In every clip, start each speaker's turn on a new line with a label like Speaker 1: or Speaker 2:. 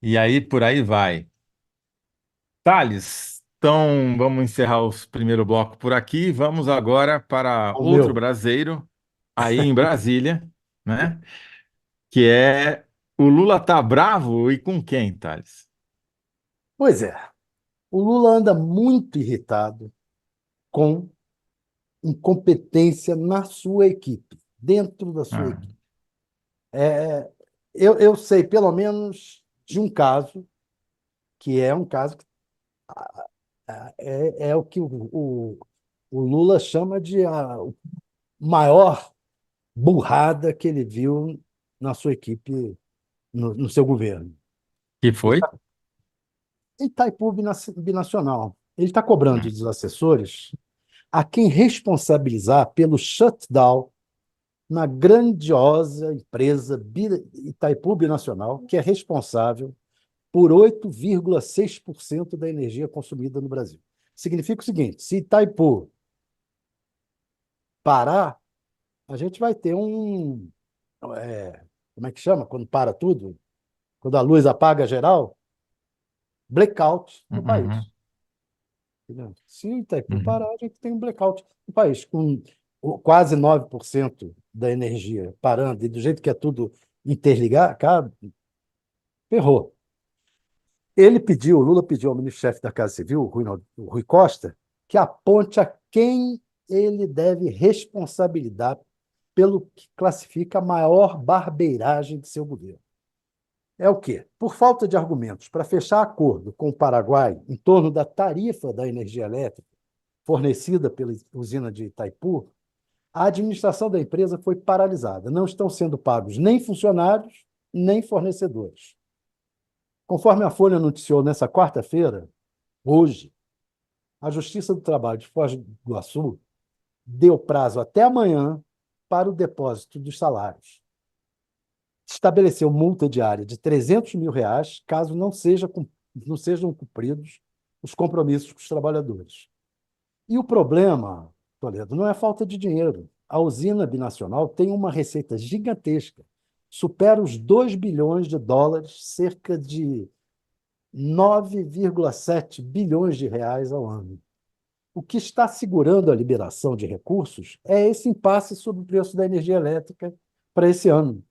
Speaker 1: E aí por aí vai. Thales, então vamos encerrar o primeiro bloco por aqui. Vamos agora para
Speaker 2: O
Speaker 1: outro
Speaker 2: meu.
Speaker 1: braseiro, aí em Brasília, né? Que é o Lula tá bravo e com quem, Thales?
Speaker 2: Pois é, o Lula anda muito irritado com incompetência na sua equipe, dentro da sua
Speaker 1: Ah,
Speaker 2: equipe. É, eu sei, pelo menos, de um caso, que é um caso que é o que o Lula chama de a maior burrada que ele viu na sua equipe, no seu governo.
Speaker 1: que
Speaker 2: Ele
Speaker 1: foi?
Speaker 2: está em Itaipu Binacional. Ele está cobrando
Speaker 1: Ah,
Speaker 2: dos assessores a quem responsabilizar pelo shutdown na grandiosa empresa Itaipu Binacional, que é responsável por 8,6% da energia consumida no Brasil. Significa o seguinte: se Itaipu parar, a gente vai ter como é que chama? Quando para tudo? Quando a luz apaga geral? Blackout no
Speaker 1: uhum,
Speaker 2: país. Entendeu? Se o Itaipu
Speaker 1: uhum.
Speaker 2: parar, a gente tem um blackout no país, com quase 9% da energia parando, e do jeito que é tudo interligado, cara, ferrou. O Lula pediu ao ministro-chefe da Casa Civil, o Rui Costa, que aponte a quem ele deve responsabilidade pelo que classifica a maior barbeiragem de seu governo. É o quê? Por falta de argumentos para fechar acordo com o Paraguai em torno da tarifa da energia elétrica fornecida pela usina de Itaipu, a administração da empresa foi paralisada. Não estão sendo pagos nem funcionários, nem fornecedores. Conforme a Folha noticiou nessa quarta-feira, hoje, a Justiça do Trabalho de Foz do Iguaçu deu prazo até amanhã para o depósito dos salários. Estabeleceu multa diária de R$ 300 mil caso não sejam cumpridos os compromissos com os trabalhadores. E o problema, Toledo, não é falta de dinheiro. A usina binacional tem uma receita gigantesca, supera os 2 bilhões de dólares, cerca de 9,7 bilhões de reais ao ano. O que está segurando a liberação de recursos é esse impasse sobre o preço da energia elétrica para esse ano.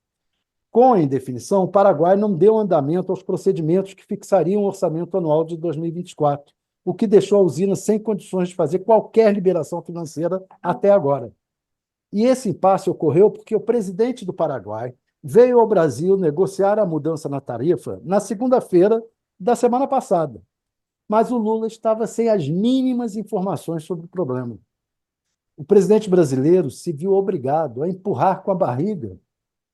Speaker 2: Com a indefinição, o Paraguai não deu andamento aos procedimentos que fixariam o orçamento anual de 2024, o que deixou a usina sem condições de fazer qualquer liberação financeira até agora. E esse impasse ocorreu porque o presidente do Paraguai veio ao Brasil negociar a mudança na tarifa na segunda-feira da semana passada. Mas o Lula estava sem as mínimas informações sobre o problema. O presidente brasileiro se viu obrigado a empurrar com a barriga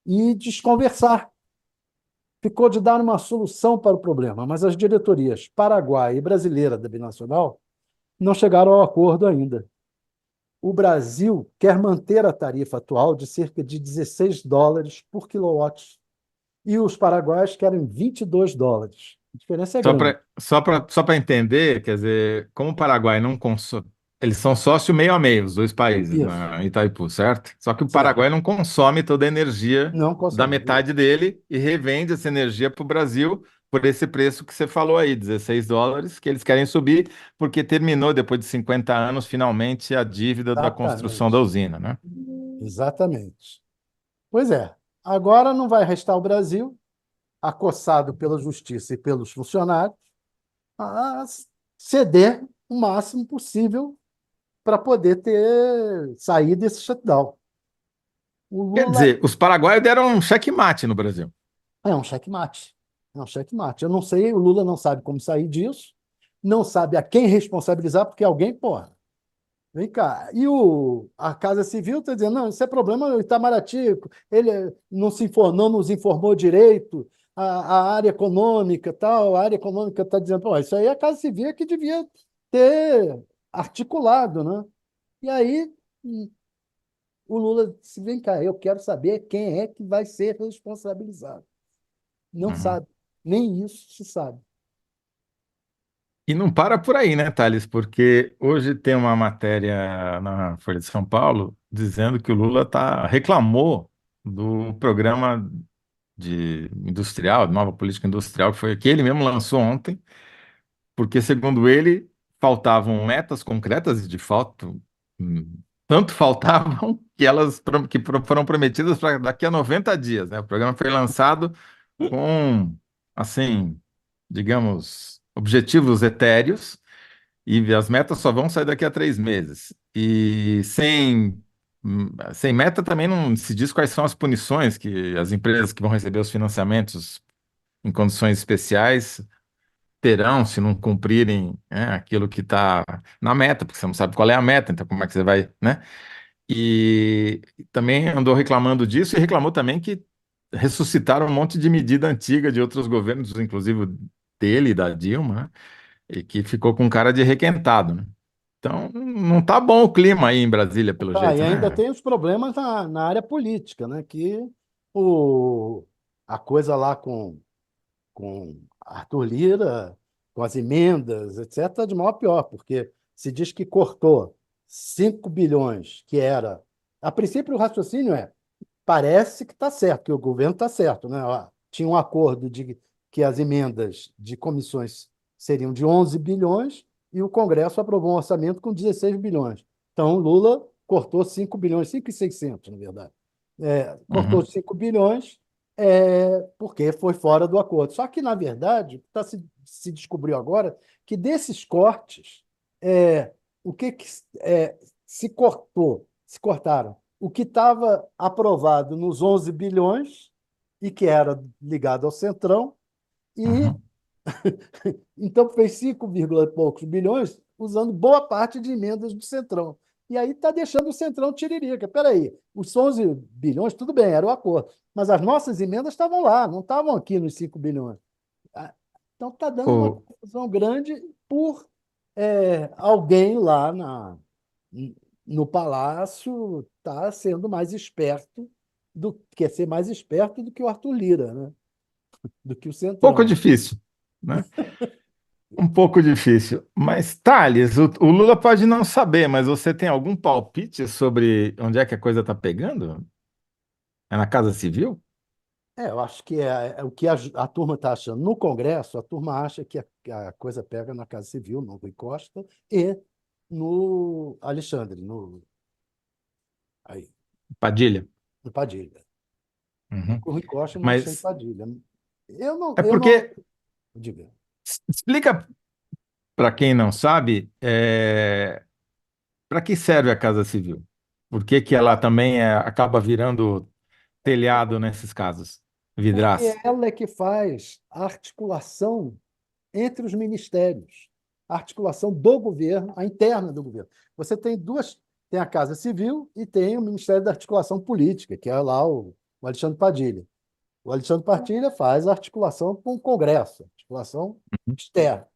Speaker 2: e desconversar. Ficou de dar uma solução para o problema, mas as diretorias paraguaia e brasileira da Binacional não chegaram ao acordo ainda. O Brasil quer manter a tarifa atual de cerca de US$ 16 por quilowatt e os paraguaios querem US$ 22. A diferença é grande.
Speaker 1: Só para entender, quer dizer, como o Paraguai não consome, eles são sócio meio a meio, os dois países,
Speaker 2: Isso,
Speaker 1: na Itaipu, certo? Só que o
Speaker 2: certo.
Speaker 1: Paraguai não consome toda a energia
Speaker 2: Não
Speaker 1: da
Speaker 2: consegue.
Speaker 1: metade dele e revende essa energia para o Brasil por esse preço que você falou aí, US$ 16, que eles querem subir, porque terminou, depois de 50 anos, finalmente, a dívida da construção da
Speaker 2: Exatamente.
Speaker 1: usina, né?
Speaker 2: Exatamente. Pois é. Agora não vai restar o Brasil, acossado pela justiça e pelos funcionários, a ceder o máximo possível para poder sair desse shutdown. O
Speaker 1: Quer
Speaker 2: Lula
Speaker 1: dizer, os paraguaios deram um checkmate no Brasil.
Speaker 2: é um checkmate. É um checkmate. Eu não sei, o Lula não sabe como sair disso, não sabe a quem responsabilizar, porque alguém, porra, vem cá. E a Casa Civil está dizendo, não, isso é problema do Itamaraty, ele não nos informou direito, a área econômica, tal, a área econômica está dizendo, pô, isso aí a Casa Civil é que devia ter articulado, né? E aí o Lula disse, vem cá, eu quero saber quem é que vai ser responsabilizado. Não
Speaker 1: Uhum.
Speaker 2: sabe, nem isso se sabe.
Speaker 1: E não para por aí, né, Thales? Porque hoje tem uma matéria na Folha de São Paulo dizendo que o Lula reclamou do programa de industrial, nova política industrial, que foi que ele mesmo lançou ontem, porque, segundo ele, faltavam metas concretas e, de fato, tanto faltavam que foram prometidas para daqui a 90 dias, né? O programa foi lançado com, assim, digamos, objetivos etéreos, e as metas só vão sair daqui a 3 meses. E sem meta também não se diz quais são as punições que as empresas que vão receber os financiamentos em condições especiais terão se não cumprirem, né, aquilo que está na meta, porque você não sabe qual é a meta, então como é que você vai, né? E também andou reclamando disso e reclamou também que ressuscitaram um monte de medida antiga de outros governos, inclusive dele e da Dilma, né, e que ficou com cara de requentado, né? Então, não tá bom o clima aí em Brasília, pelo
Speaker 2: Tá, e
Speaker 1: jeito,
Speaker 2: ainda
Speaker 1: né?
Speaker 2: tem os problemas na área política, né? Que o, a coisa lá com Arthur Lira, com as emendas, etc., está de mal a pior, porque se diz que cortou 5 bilhões, que era. A princípio, o raciocínio parece que está certo, que o governo está certo, né? Ó, tinha um acordo de que as emendas de comissões seriam de 11 bilhões e o Congresso aprovou um orçamento com 16 bilhões. Então, Lula cortou 5 bilhões, 5.600, na verdade. Cortou
Speaker 1: Uhum.
Speaker 2: 5 bilhões porque foi fora do acordo. Só que, na verdade, se descobriu agora que desses cortes, o que se cortaram? O que estava aprovado nos 11 bilhões e que era ligado ao Centrão, e
Speaker 1: Uhum.
Speaker 2: então fez 5, e poucos bilhões usando boa parte de emendas do Centrão. E aí está deixando o Centrão tiririca. Peraí, os 11 bilhões, tudo bem, era o acordo, mas as nossas emendas estavam lá, não estavam aqui nos 5 bilhões. Ah, então está dando uma
Speaker 1: O,
Speaker 2: confusão grande por alguém lá no Palácio está sendo mais esperto quer ser mais esperto do que o Arthur Lira, né? Do que o
Speaker 1: pouco
Speaker 2: Centrão.
Speaker 1: difícil, né? Um pouco difícil. Mas, Thales, o Lula pode não saber, mas você tem algum palpite sobre onde é que a coisa está pegando? É na Casa Civil?
Speaker 2: Eu acho que é o que a turma está achando. No Congresso, a turma acha que a coisa pega na Casa Civil, no Rui Costa, e no Alexandre, aí,
Speaker 1: Padilha?
Speaker 2: no Padilha.
Speaker 1: Uhum.
Speaker 2: O Rui Costa e no Alexandre
Speaker 1: Mas
Speaker 2: Padilha.
Speaker 1: é
Speaker 2: Eu não,
Speaker 1: porque,
Speaker 2: diga.
Speaker 1: explica para quem não sabe, para que serve a Casa Civil? Por que que ela também acaba virando telhado nesses casos?
Speaker 2: Porque
Speaker 1: Vidraça.
Speaker 2: ela é que faz a articulação entre os ministérios, a articulação do governo, a interna do governo. Você tem tem a Casa Civil e tem o Ministério da Articulação Política, que é lá o Alexandre Padilha. O Alexandre Padilha faz a articulação com o Congresso, articulação externa.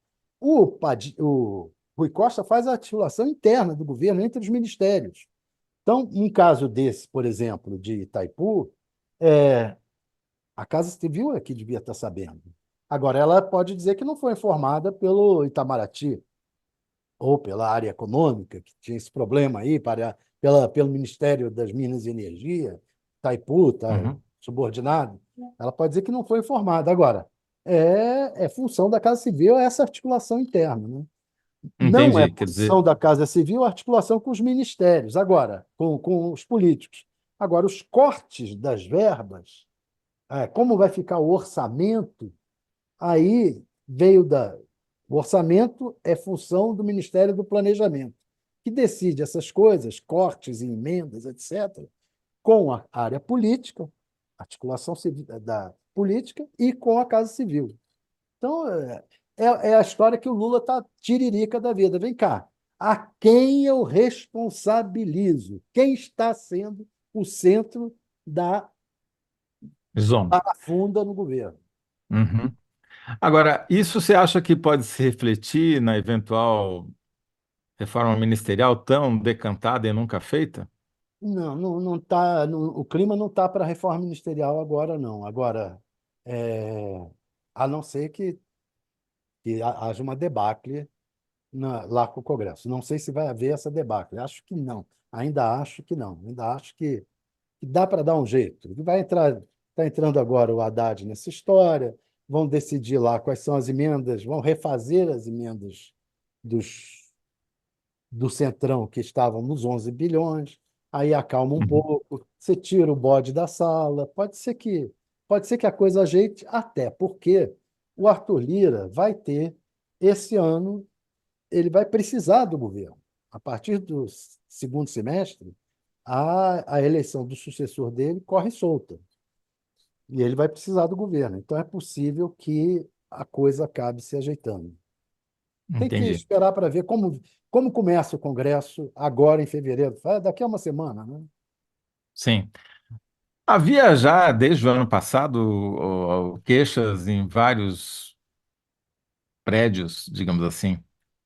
Speaker 2: O Rui Costa faz a articulação interna do governo entre os ministérios. Então, um caso desse, por exemplo, de Itaipu, é, a Casa Civil é que devia estar sabendo. Agora, ela pode dizer que não foi informada pelo Itamaraty ou pela área econômica, que tinha esse problema aí, pelo Ministério das Minas e Energia, Itaipu está
Speaker 1: Uhum.
Speaker 2: subordinado. Ela pode dizer que não foi informada. Agora, é função da Casa Civil essa articulação interna, né? Não é
Speaker 1: Entendi. Quer
Speaker 2: posição
Speaker 1: dizer,
Speaker 2: da Casa Civil a articulação com os ministérios, agora, com os políticos. Agora, os cortes das verbas, como vai ficar o orçamento, aí veio da. O orçamento é função do Ministério do Planejamento, que decide essas coisas, cortes e emendas, etc., com a área política, articulação da política, e com a Casa Civil. Então, é a história que o Lula está tiririca da vida. Vem cá, a quem eu responsabilizo? Quem está sendo o centro da
Speaker 1: zona.
Speaker 2: parafunda no governo?
Speaker 1: Uhum. Agora, isso você acha que pode se refletir na eventual reforma ministerial tão decantada e nunca feita?
Speaker 2: Não, não, não tá, o clima não está para reforma ministerial agora, não. Agora, é, a não ser que haja uma debacle lá com o Congresso. Não sei se vai haver essa debacle. Acho que não. Ainda acho que não. Ainda acho que dá para dar um jeito. Vai entrar. Está entrando agora o Haddad nessa história, vão decidir lá quais são as emendas, vão refazer as emendas dos, do Centrão, que estavam nos 11 bilhões, aí acalma um
Speaker 1: Uhum.
Speaker 2: pouco, você tira o bode da sala, pode ser que a coisa ajeite, até porque o Arthur Lira vai ter, esse ano, ele vai precisar do governo. A partir do segundo semestre, a eleição do sucessor dele corre solta. E ele vai precisar do governo. Então é possível que a coisa acabe se ajeitando. Tem que
Speaker 1: Entendi.
Speaker 2: esperar para ver como começa o Congresso agora em fevereiro. Daqui a uma semana, né?
Speaker 1: Sim. Havia já, desde o ano passado, queixas em vários prédios, digamos assim,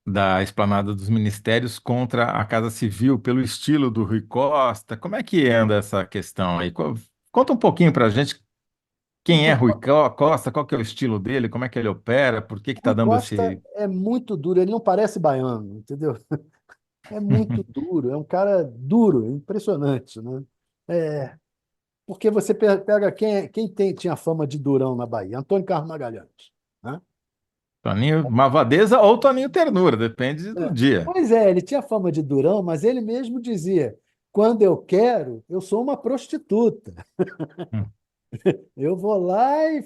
Speaker 1: da esplanada dos ministérios contra a Casa Civil, pelo estilo do Rui Costa. Como é que anda essa questão aí? Conta um pouquinho para a gente quem é
Speaker 2: Então,
Speaker 1: Rui Costa, qual que é o estilo dele, como é que ele opera, por que que está
Speaker 2: Rui
Speaker 1: dando
Speaker 2: Costa
Speaker 1: esse...
Speaker 2: é muito duro, ele não parece baiano, entendeu? É muito duro, é um cara duro, impressionante, né? É, porque você pega tinha fama de durão na Bahia, Antônio Carlos Magalhães, né?
Speaker 1: Toninho Malvadeza ou Toninho Ternura, depende do
Speaker 2: É.
Speaker 1: dia.
Speaker 2: Pois é, ele tinha fama de durão, mas ele mesmo dizia: quando eu quero, eu sou uma prostituta.
Speaker 1: Hum.
Speaker 2: Eu vou lá e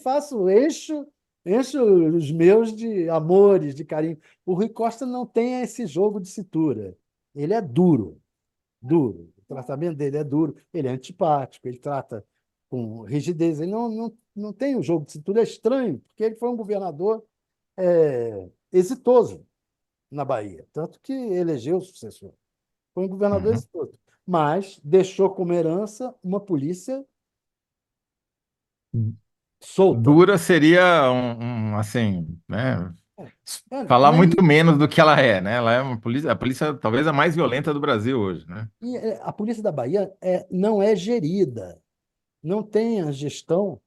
Speaker 2: encho os meus de amores, de carinho. O Rui Costa não tem esse jogo de cintura. Ele é duro, duro. O tratamento dele é duro, ele é antipático, ele trata com rigidez. Ele não tem o jogo de cintura, é estranho, porque ele foi um governador exitoso na Bahia, tanto que elegeu o sucessor. Foi um governador
Speaker 1: Uhum.
Speaker 2: exitoso, mas deixou como herança uma polícia solta.
Speaker 1: Dura seria assim, né? Falar
Speaker 2: Mas
Speaker 1: muito menos do que ela é, né? Ela é uma polícia, a polícia talvez a mais violenta do Brasil hoje, né?
Speaker 2: a polícia da Bahia não é gerida, não tem a gestão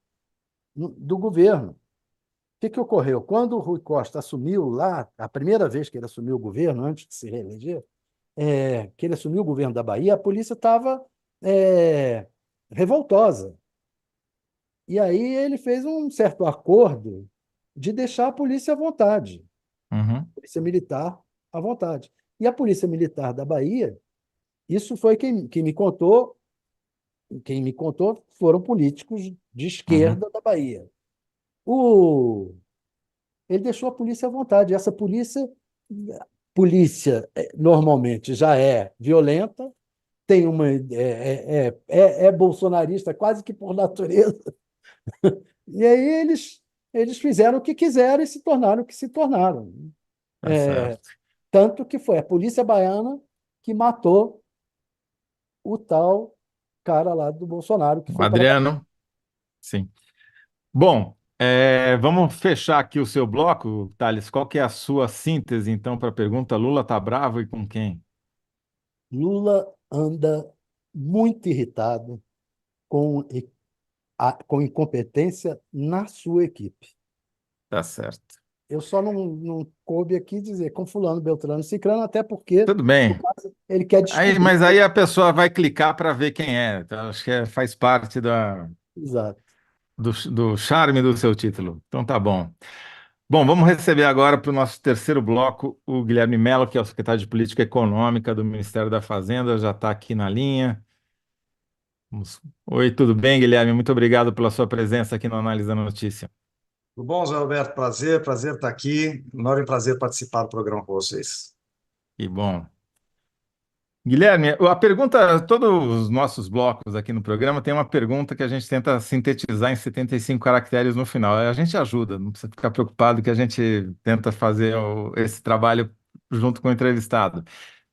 Speaker 2: do governo. O que ocorreu? Quando o Rui Costa assumiu lá, a primeira vez que ele assumiu o governo, antes de se reeleger, que ele assumiu o governo da Bahia, a polícia estava revoltosa. E aí ele fez um certo acordo de deixar a polícia à vontade,
Speaker 1: Uhum,
Speaker 2: a polícia militar à vontade. E a polícia militar da Bahia, isso foi quem me contou foram políticos de
Speaker 1: uhum,
Speaker 2: esquerda da Bahia. Ele deixou a polícia à vontade. Essa polícia normalmente já é violenta, tem é bolsonarista quase que por natureza. E aí eles fizeram o que quiseram e se tornaram o que se tornaram.
Speaker 1: tá certo.
Speaker 2: Tanto que foi a polícia baiana que matou o tal cara lá do Bolsonaro que foi para a Bahia.
Speaker 1: Adriano, sim. Bom, vamos fechar aqui o seu bloco, Thales. Qual que é a sua síntese, então, para a pergunta Lula tá bravo e com quem?
Speaker 2: Lula anda muito irritado com, com incompetência na sua equipe.
Speaker 1: Tá certo.
Speaker 2: Eu só não coube aqui dizer com fulano, Beltrano, Cicrano, até porque,
Speaker 1: Tudo
Speaker 2: no
Speaker 1: bem.
Speaker 2: caso, ele quer
Speaker 1: Aí,
Speaker 2: descobrir.
Speaker 1: mas aí a pessoa vai clicar para ver quem é. Então, acho que faz parte
Speaker 2: Exato.
Speaker 1: do charme do seu título. Então tá bom. Bom, vamos receber agora para o nosso terceiro bloco o Guilherme Mello, que é o secretário de Política Econômica do Ministério da Fazenda, já está aqui na linha. Oi, tudo bem, Guilherme? Muito obrigado pela sua presença aqui no Análise da Notícia.
Speaker 3: Tudo bom, Zé Alberto? Prazer estar aqui. Enorme prazer participar do programa com vocês.
Speaker 1: Que bom. Guilherme, a pergunta, todos os nossos blocos aqui no programa tem uma pergunta que a gente tenta sintetizar em 75 caracteres no final. A gente ajuda, não precisa ficar preocupado que a gente tenta fazer esse trabalho junto com o entrevistado.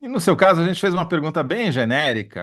Speaker 1: E no seu caso, a gente fez uma pergunta bem genérica,